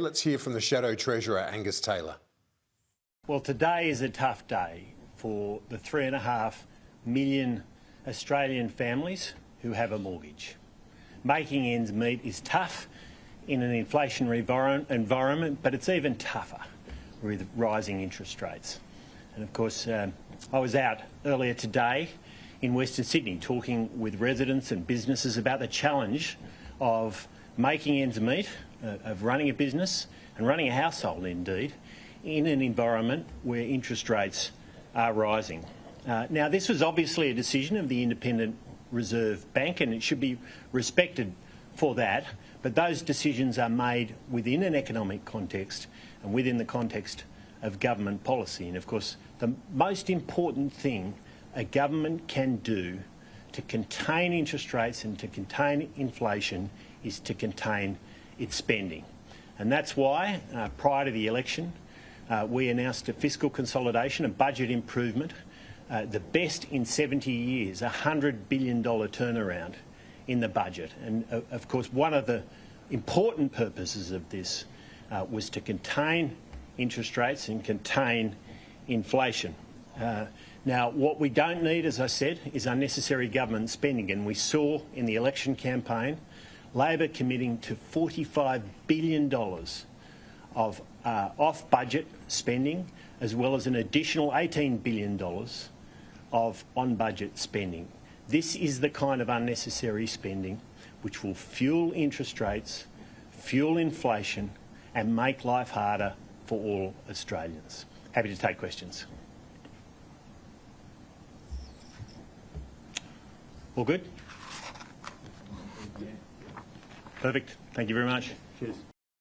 Let's hear from the Shadow Treasurer Angus Taylor. Well, today is a tough day for the 3.5 million Australian families who have a mortgage. Making ends meet is tough in an inflationary environment, but it's even tougher with rising interest rates. And of course, I was out earlier today in Western Sydney talking with residents and businesses about the challenge of making ends meet, of running a business and running a household indeed, in an environment where interest rates are rising. Now, this was obviously a decision of the Independent Reserve Bank, and it should be respected for that, but those decisions are made within an economic context and within the context of government policy. And of course, the most important thing a government can do to contain interest rates and to contain inflation is to contain its spending. And that's why, prior to the election, we announced a fiscal consolidation, a budget improvement, the best in 70 years, a $100 billion turnaround in the budget. And of course, one of the important purposes of this was to contain interest rates and contain inflation. Now, what we don't need, as I said, is unnecessary government spending. And we saw in the election campaign Labor committing to $45 billion of off-budget spending, as well as an additional $18 billion of on-budget spending. This is the kind of unnecessary spending which will fuel interest rates, fuel inflation, and make life harder for all Australians. Happy to take questions. All good? Perfect. Thank you very much. Cheers.